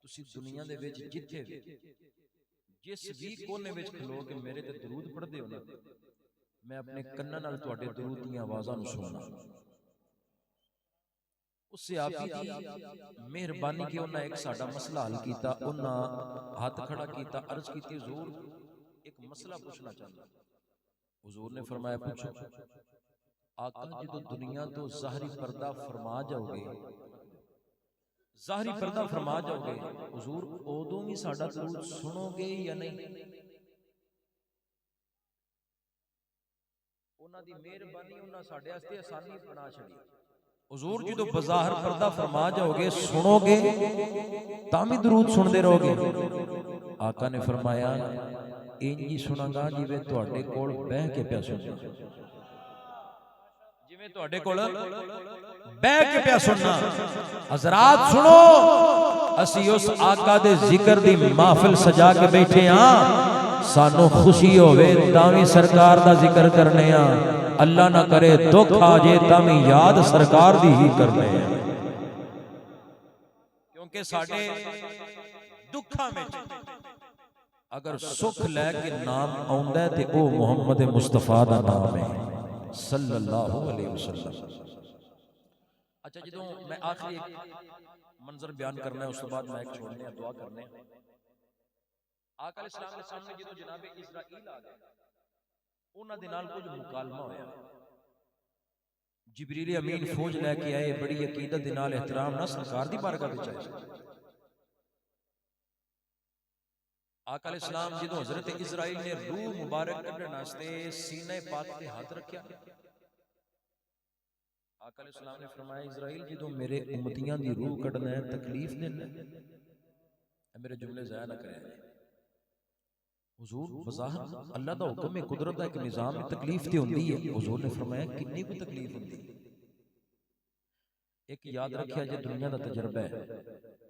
تسی دنیا دے وچ جتھے جس بھی کونے وچ کھلو کے میرے تے درود پڑھدے ہو نا، میں اپنے کناں نال تواڈے درود دی آوازاں نوں سننا۔ اس صحابی دی مہربانی کہ انہاں ایک ساڈا مسئلہ حل کیتا، انہاں ہاتھ کھڑا کیتا، عرض کیتی حضور ایک مسئلہ پوچھنا چاہتا۔ حضور نے فرمایا پوچھو۔ آقا جدو دنیا تو ظاہری پردہ فرما جاؤ گے، ظاہری پردہ فرما جاؤ گے، حضور اودوں بھی ساڈا درود سنو گے یا نہیں؟ انہاں دی مہربانی انہاں ساڈے واسطے آسانی بنا چھڑی۔ حضور جدو بظاہر پردہ فرما جاؤ گے سنو گے تاں بھی درود سن دے رہو گے؟ آقا نے فرمایا انجی سنا گا جویں تواڈے کول بہ کے پیا سننا، جویں تواڈے کول بہ کے پیا سننا۔ حضرات سنو، اسی اس آقا دے ذکر دی محفل سجا کے بیٹھے ہاں، سانو خوشی ہوے تاویں سرکار دا ذکر کرنے ہاں، اللہ نہ کرے دکھ آ جے تاویں یاد سرکار دی ہی کرنے ہاں، کیونکہ ساڈے دکھاں وچ اگر سکھ لے کے نام آندا ہے تے او محمد مصطفیٰ دا نام ہے صلی اللہ علیہ وسلم۔ اچھا جدوں میں آخری ایک منظر بیان کرنا ہے، اس کے بعد میں ایک چھوڑنے دعا کرنے۔ آقا علیہ السلام کے سامنے جدوں جناب اسرائیل آ گئے، انہاں دے نال کچھ مکالمہ ہویا، جبریل امین فوج لے کے آئے، بڑی عقیدت دے نال احترام نال سرکار دی بارگاہ وچ آئے۔ آقا علیہ السلام جدوں حضرت اسرائیل نے روح مبارک کڈن واسطے سینہ پاک تے ہاتھ رکھیا، آقا علیہ السلام نے فرمایا اسرائیل جدوں میرے امتیاں دی روح کڈنا ہے، تکلیف دینا ہے، میرے جملے ضائع نہ کریں۔ حضور وضاحت اللہ دا حکم ہے، قدرت دا ایک نظام ہے، تکلیف تے ہوندی ہے۔ حضور نے فرمایا کتنی کوئی تکلیف ہوندی ہے؟ ایک یاد رکھیا جے دنیا دا تجربہ ہے،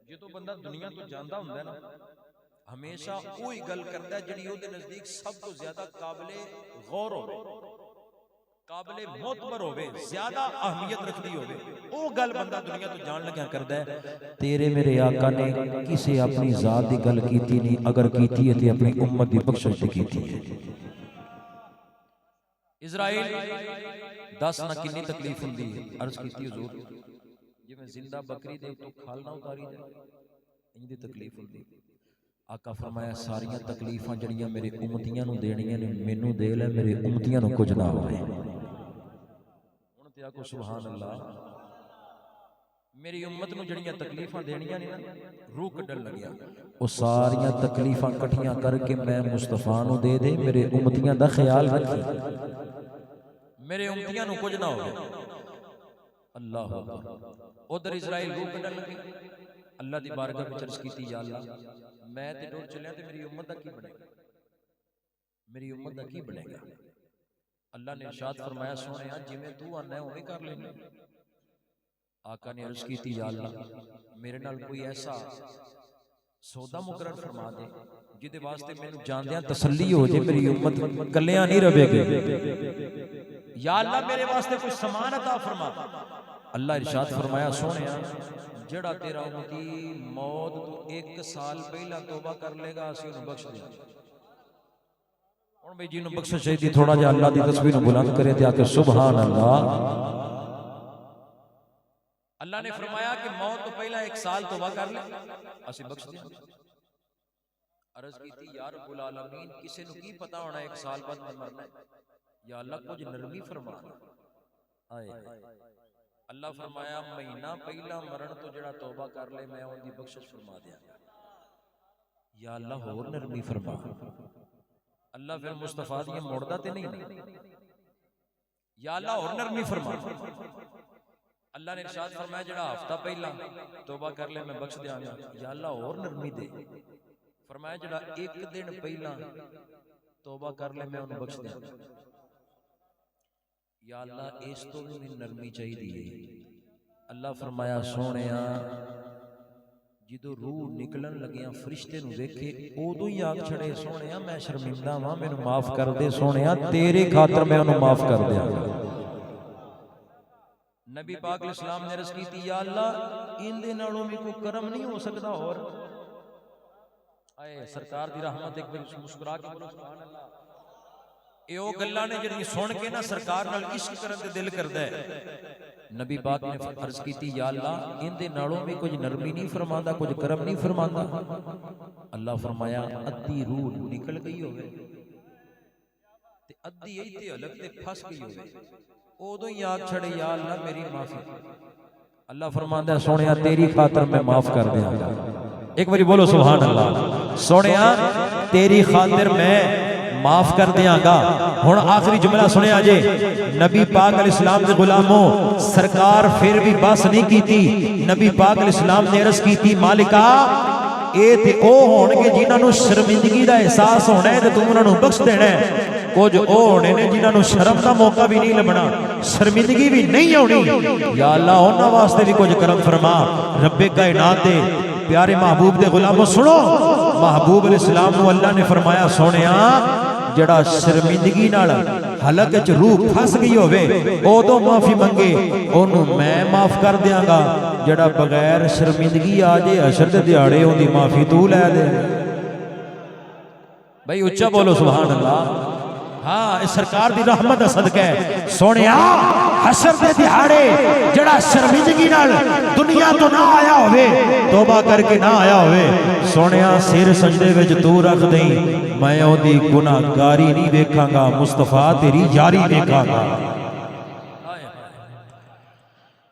جدوں بندہ دنیا تو جاندا ہوندا ہے نا، ہمیشہ وہی گل کرتا ہے جڑی او دے نزدیک سب تو زیادہ قابل غور ہوے، قابل معتبر ہوے، زیادہ اہمیت رکھدی ہوے، او گل بندہ دنیا تو جان لگیا کردا ہے۔ تیرے میرے آقا نے کسے اپنی ذات دی گل کیتی نہیں، اگر کیتی ہے تے اپنی امت دی بخشش تے کیتی ہے۔ اسرائیل دس نہ کنی تکلیف ہوندی ہے، عرض کیتی حضور جویں زندہ بکری دے تو کھال نہ اتاری جائے، انج دی تکلیف ہوندی۔ آقا فرمایا ساریاں تکلیفاں جڑیاں میرے امتیاں نو دینیاں نے مینوں دے لے، میرے امتیاں نو کچھ نہ ہوئے۔ ہن تے آکو سبحان اللہ، میری امت نو جڑیاں تکلیفاں دینیاں نے روح کڈن لگیا، او ساریاں تکلیفاں کٹھیاں کر کے میں مصطفیٰ نو دے دے، میرے امتیاں دا خیال رکھی، میرے امتیاں نو کچھ نہ ہوئے۔ اللہ اکبر۔ ادھر اسرائیل روح کڈن لگے، اللہ دی بارگاہ وچ عرض کیتی یا اللہ میں تے ٹر چلیا تے میری امت دا کی بنے گا، میری امت دا کی بنے گا؟ اللہ نے ارشاد فرمایا سونیا جویں تو آنا ہے اوویں کر لینا۔ آقا نے عرض کیتی یا اللہ میرے نال کوئی ایسا سودا مقرر فرما دے جدے واسطے مینوں جاندیاں تسلی ہو جے میری امت کلیاں نہیں رہے گی، یا اللہ میرے واسطے کوئی سامان عطا فرما۔ اللہ ارشاد فرمایا سونیا جڑا تیرا امتی موت تو 1 سال پہلا توبہ کر لے گا اسی انہوں بخش دیا۔ اور بھئی جنہوں بخش چاہیے تھوڑا جا اللہ دی تصویر بلند کرے تھے آکے سبحان اللہ۔ اللہ نے فرمایا کہ موت تو پہلا 1 سال توبہ کر لے اسی بخش دیا۔ عرض کی تھی یا رب العالمین کسے نو کی پتا ہونا 1 سال بعد میں مرنا ہے، یا اللہ کچھ نرمی فرما۔ آئے اللہ فرمایا مہینہ پہلا مرن تو جڑا توبہ کر لے میں ان دی بخشش فرما دیا۔ یا اللہ اور نرمی فرما۔ اللہ پھر مصطفیٰ دیاں موڑدا تے نہیں، یا اللہ اور نرمی فرما۔ اللہ نے ارشاد فرمایا جڑا ہفتہ پہلا توبہ کر لے میں بخش دیاں گا، یا اللہ اور نرمی دے۔ فرمایا جڑا 1 دن پہلا توبہ کر لے میں انہوں بخش دیاں گا، یا اللہ اس تو بھی نرمی چاہی دیئے۔ اللہ فرمایا سونیا جدو روح نکلن لگیاں فرشتے نو دیکھے اودو ہی آگ چھڑے سونیا میں شرمندہ ماں میں نو معاف کر دے سونیا تیرے خاطر میں انہوں معاف کر دیا۔ نبی پاک علیہ السلام نے عرض کی تھی یا اللہ ان دے نالوں میں کوئی کرم نہیں ہو سکتا، اور آئے سرکار دی رحمت ایک بار مسکرا کے بولو سبحان اللہ۔ ایو گلاں نے جڑی سن کے نا سرکار نال عشق کرن تے دل کردا ہے۔ نبی پاک نے عرض کیتی یا اللہ ان دے نالوں میں کچھ نرمی نہیں فرماندا، کچھ کرم نہیں فرماندا۔ اللہ فرمایا ادھی روح نکل گئی ہوئے تے ادھی ایتھے الگ تے پھس گئی ہوئے، اودوں ہی آگ چھڑے یا اللہ میری معافی۔ اللہ فرماندا ہے سونیا تیری خاطر میں معاف کر دیاں گا۔ ایک باری بولو سبحان اللہ۔ سونیا تیری خاطر میں معاف کر دیاں گا۔ ہن آخری جملہ سنیا جے، نبی پاک علیہ السلام دے غلاموں سرکار پھر بھی بس نہیں کیتی۔ نبی پاک علیہ السلام نے عرض کی تھی مالکا اے تے او ہون گے جنہاں نو شرمندگی دا احساس ہونا ہے تے تو انہاں نو بخش دینا ہے کچھ او ہونے نے جنہاں نو شرم دا موقع بھی نہیں لبنا شرمندگی بھی نہیں ہونی یا اللہ انہاں واسطے بھی کچھ کرم فرما رب کائنات دے پیارے محبوب دے غلاموں سنو محبوب علیہ السلام نو اللہ نے فرمایا سونیا جڑا شرمندگی نال حلق وچ روح پھس گئی ہوے اودوں معافی منگے اونوں میں معاف کر دیاں گا جڑا بغیر شرمندگی آ جے حشر دے دیہاڑے اون دی معافی تو لے دے بھائی اچھا بولو سبحان اللہ ہاں اس سرکار دی رحمت دا صدقہ ہے سونیا حشر دے دیہاڑے جڑا شرمندگی نال دنیا تو نہ آیا ہوئے توبہ کر کے نہ آیا ہوئے سونیا سر سجدے وچ تو رکھ دیں میں او دی گناہگاری نہیں دیکھاں گا مصطفیٰ تیری یاری دیکھاں گا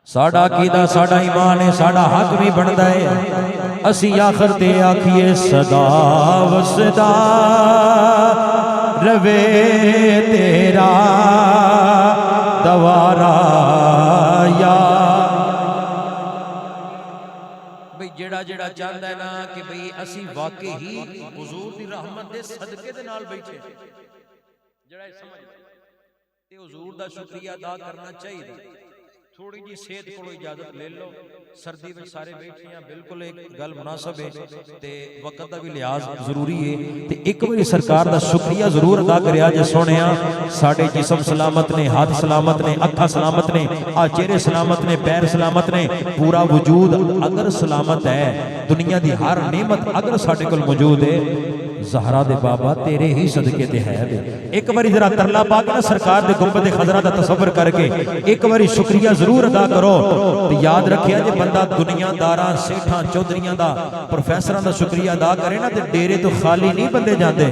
ساڈا عقیدہ ساڈا ایمان ہے ساڈا حق بھی بندا ہے اسی آخر تے آکھیے صدا وصدا روے تیرا دوارا یا بھئی جڑا جڑا چاہتا ہے نا کہ بھئی اسی واقعی ہی حضور دی رحمت دے صدقے دے نال بیٹھے جڑا سمجھ تے حضور دا شکریہ ادا کرنا چاہیے تھوڑی جی صحت کو اجازت لے لو سردی میں سارے بیٹھے ہیں بالکل ایک گل مناسب ہے تے وقت دا بھی لحاظ ضروری ہے تے ایک باری سرکار دا شکریہ ضرور ادا کریا جے سونیا ساڈے جسم سلامت نے ہاتھ سلامت نے اکھاں سلامت نے آ چہرے سلامت نے پیر سلامت نے پورا وجود اگر سلامت ہے دنیا دی ہر نعمت اگر ساڈے کول موجود ہے زہرا دے بابا تیرے ہی صدقے تے ہے دے ایک باری ذرا ترلا پا کے نا سرکار دے گنبد خضرا دا تصور کر کے ایک باری شکریہ ضرور ادا کرو تے یاد رکھیا جے بندہ دنیا داراں سیٹھاں چودھریاں دا پروفیسراں دا شکریہ ادا کرے نا تے ڈیرے تو خالی نہیں بندے جاندے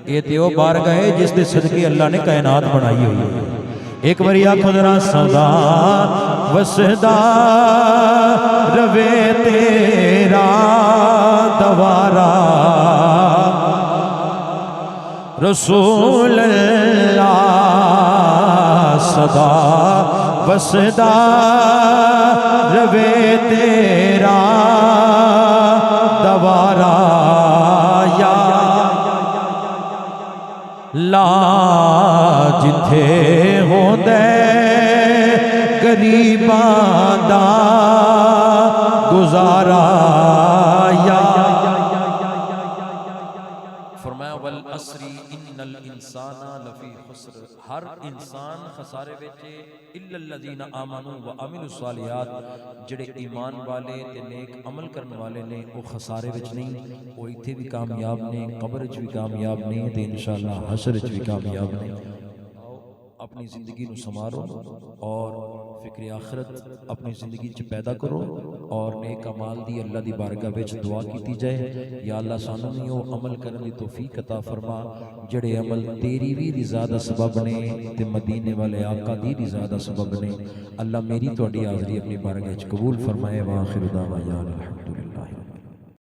اے تے او بارگاہ ہے جس دے صدقے اللہ نے کائنات بنائی ہوئی ہے ایک باری آنکھوں ذرا صدا وسدا روے تیرا دوارا رسول اللہ صدا وسدا روے تیرا دوارا یا لا جتھے ہوندے غریباں دا گزارا یا فرمایا والعصر ان الانسان لفی خسر ہر انسان خسارے وچ الا الذین آمنوا وعملوا الصالحات جڑے ایمان والے تے نیک عمل کرن والے نے وہ خسارے وچ نہیں وہ ایتھے بھی کامیاب نے قبر وچ بھی کامیاب نے تے انشاءاللہ حشر وچ بھی کامیاب نے اپنی زندگی نو سنوارو اور فکر آخرت اپنی زندگی چ پیدا کرو اور نیک اعمال دی اللہ دی بارگاہ وچ دعا کیتی جائے یا اللہ سانوں بھی او عمل کرن دی توفیق عطا فرما جڑے عمل تیری بھی رضا دا سبب نے تے مدینے والے آقا دی رضا دا سبب نے اللہ میری تہاڈی حاضری اپنی بارگاہ وچ قبول فرمائے واخر دعوانا الحمدللہ